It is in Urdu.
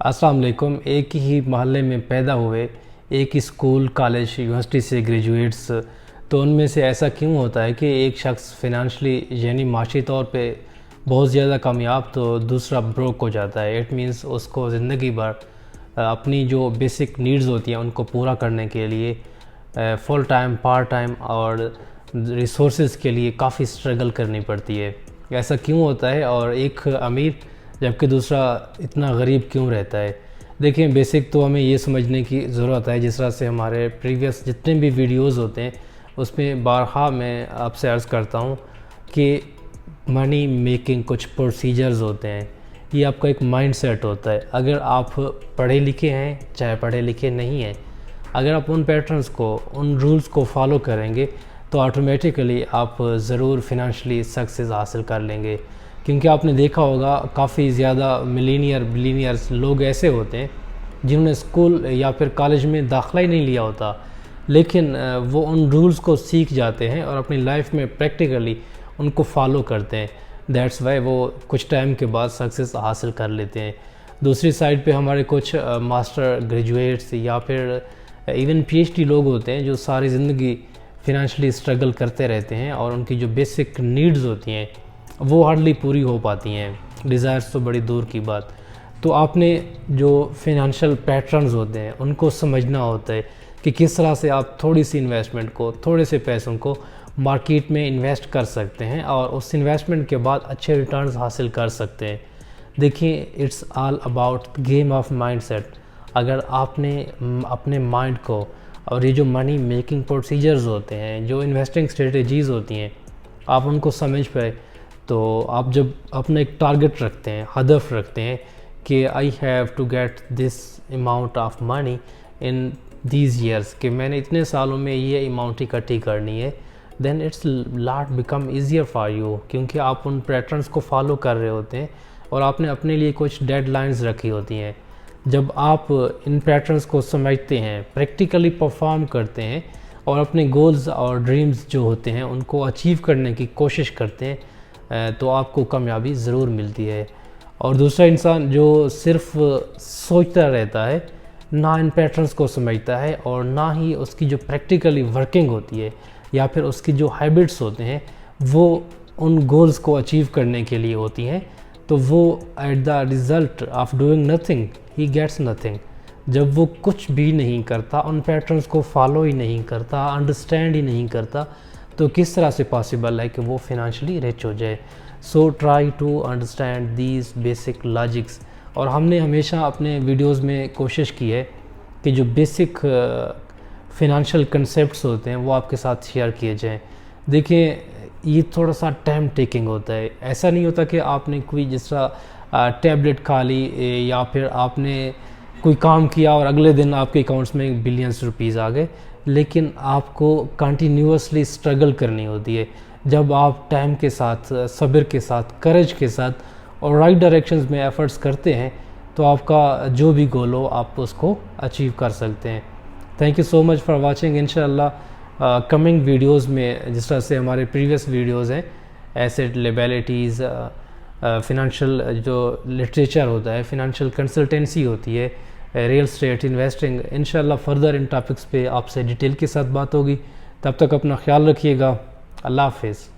السلام علیکم۔ ایک ہی محلے میں پیدا ہوئے، ایک اسکول، کالج، یونیورسٹی سے گریجویٹس، تو ان میں سے ایسا کیوں ہوتا ہے کہ ایک شخص فنانشلی یعنی معاشی طور پہ بہت زیادہ کامیاب تو دوسرا بروک ہو جاتا ہے؟ اٹ مینس اس کو زندگی بھر اپنی جو بیسک نیڈز ہوتی ہیں ان کو پورا کرنے کے لیے فل ٹائم، پارٹ ٹائم اور ریسورسز کے لیے کافی سٹرگل کرنی پڑتی ہے۔ ایسا کیوں ہوتا ہے اور ایک امیر جبکہ دوسرا اتنا غریب کیوں رہتا ہے؟ دیکھیں، بیسک تو ہمیں یہ سمجھنے کی ضرورت ہے، جس طرح سے ہمارے پریویس جتنے بھی ویڈیوز ہوتے ہیں اس میں بارہا میں آپ سے عرض کرتا ہوں کہ منی میکنگ کچھ پروسیجرز ہوتے ہیں، یہ آپ کا ایک مائنڈ سیٹ ہوتا ہے۔ اگر آپ پڑھے لکھے ہیں چاہے پڑھے لکھے نہیں ہیں، اگر آپ ان پیٹرنز کو، ان رولز کو فالو کریں گے تو آٹومیٹیکلی آپ ضرور فنانشلی سکسیز حاصل کر لیں گے۔ کیونکہ آپ نے دیکھا ہوگا کافی زیادہ بلینئرز لوگ ایسے ہوتے ہیں جنہوں نے اسکول یا پھر کالج میں داخلہ ہی نہیں لیا ہوتا، لیکن وہ ان رولز کو سیکھ جاتے ہیں اور اپنی لائف میں پریکٹیکلی ان کو فالو کرتے ہیں۔ دیٹس وائی وہ کچھ ٹائم کے بعد سکسیز حاصل کر لیتے ہیں۔ دوسری سائڈ پہ ہمارے کچھ ماسٹر گریجویٹس یا پھر ایون پی ایچ ڈی لوگ ہوتے ہیں جو ساری زندگی فنانشلی سٹرگل کرتے رہتے ہیں اور ان کی جو بیسک نیڈز ہوتی ہیں وہ ہارڈلی پوری ہو پاتی ہیں، ڈیزائرز تو بڑی دور کی بات۔ تو آپ نے جو فنانشل پیٹرنز ہوتے ہیں ان کو سمجھنا ہوتا ہے کہ کس طرح سے آپ تھوڑی سی انویسٹمنٹ کو، تھوڑے سے پیسوں کو مارکیٹ میں انویسٹ کر سکتے ہیں اور اس انویسٹمنٹ کے بعد اچھے ریٹرنز حاصل کر سکتے ہیں۔ دیکھیں، it's all about game of mindset. اگر آپ نے اپنے مائنڈ کو اور یہ جو منی میکنگ پروسیجرز ہوتے ہیں، جو انویسٹنگ اسٹریٹجیز ہوتی ہیں، آپ ان کو سمجھ پائے تو آپ جب اپنا ایک ٹارگٹ رکھتے ہیں، ہدف رکھتے ہیں کہ I have to get this amount of money in these years, کہ میں نے اتنے سالوں میں یہ اماؤنٹ اکٹھی کرنی ہے، then it's lot become easier for you, کیونکہ آپ ان پیٹرنس کو فالو کر رہے ہوتے ہیں اور آپ نے اپنے لیے کچھ ڈیڈ لائنز رکھی ہوتی ہیں۔ جب آپ ان پیٹرنس کو سمجھتے ہیں، پریکٹیکلی پرفارم کرتے ہیں اور اپنے گولز اور ڈریمز جو ہوتے ہیں ان کو اچیو کرنے کی کوشش کرتے ہیں تو آپ کو کامیابی ضرور ملتی ہے۔ اور دوسرا انسان جو صرف سوچتا رہتا ہے، نہ ان پیٹرنز کو سمجھتا ہے اور نہ ہی اس کی جو پریکٹیکلی ورکنگ ہوتی ہے یا پھر اس کی جو ہیبٹس ہوتے ہیں وہ ان گولز کو اچیو کرنے کے لیے ہوتی ہیں، تو وہ at the result of doing nothing ہی گیٹس نتھنگ۔ جب وہ کچھ بھی نہیں کرتا، ان پیٹرنز کو فالو ہی نہیں کرتا، انڈرسٹینڈ ہی نہیں کرتا، تو کس طرح سے پاسبل ہے کہ وہ فنانشلی رچ ہو جائے؟ So try to understand these basic logics. اور ہم نے ہمیشہ اپنے ویڈیوز میں کوشش کی ہے کہ جو بیسک فنانشل کنسیپٹس ہوتے ہیں وہ آپ کے ساتھ شیئر کیے جائیں۔ دیکھیں، یہ تھوڑا سا ٹائم ٹیکنگ ہوتا ہے، ایسا نہیں ہوتا کہ آپ نے کوئی جس طرح ٹیبلٹ کھا لی یا پھر آپ نے کوئی کام کیا اور اگلے دن آپ کے اکاؤنٹس میں بلینز روپیز آ گئے، لیکن آپ کو کنٹینیوسلی سٹرگل کرنی ہوتی ہے۔ جب آپ ٹائم کے ساتھ، صبر کے ساتھ، کرج کے ساتھ اور رائٹ ڈائریکشنز میں ایفرٹس کرتے ہیں تو آپ کا جو بھی گول ہو آپ اس کو اچیو کر سکتے ہیں۔ Thank you so much for watching. انشاءاللہ کمنگ ویڈیوز میں جس طرح سے ہمارے پریویس ویڈیوز ہیں، ایسیٹ لیبیلٹیز، فنانشل جو لٹریچر ہوتا ہے، فنانشل کنسلٹنسی ہوتی ہے، ریل اسٹیٹ انویسٹنگ، انشاءاللہ فردر ان ٹاپکس پہ آپ سے ڈیٹیل کے ساتھ بات ہوگی۔ تب تک اپنا خیال رکھیے گا۔ اللہ حافظ۔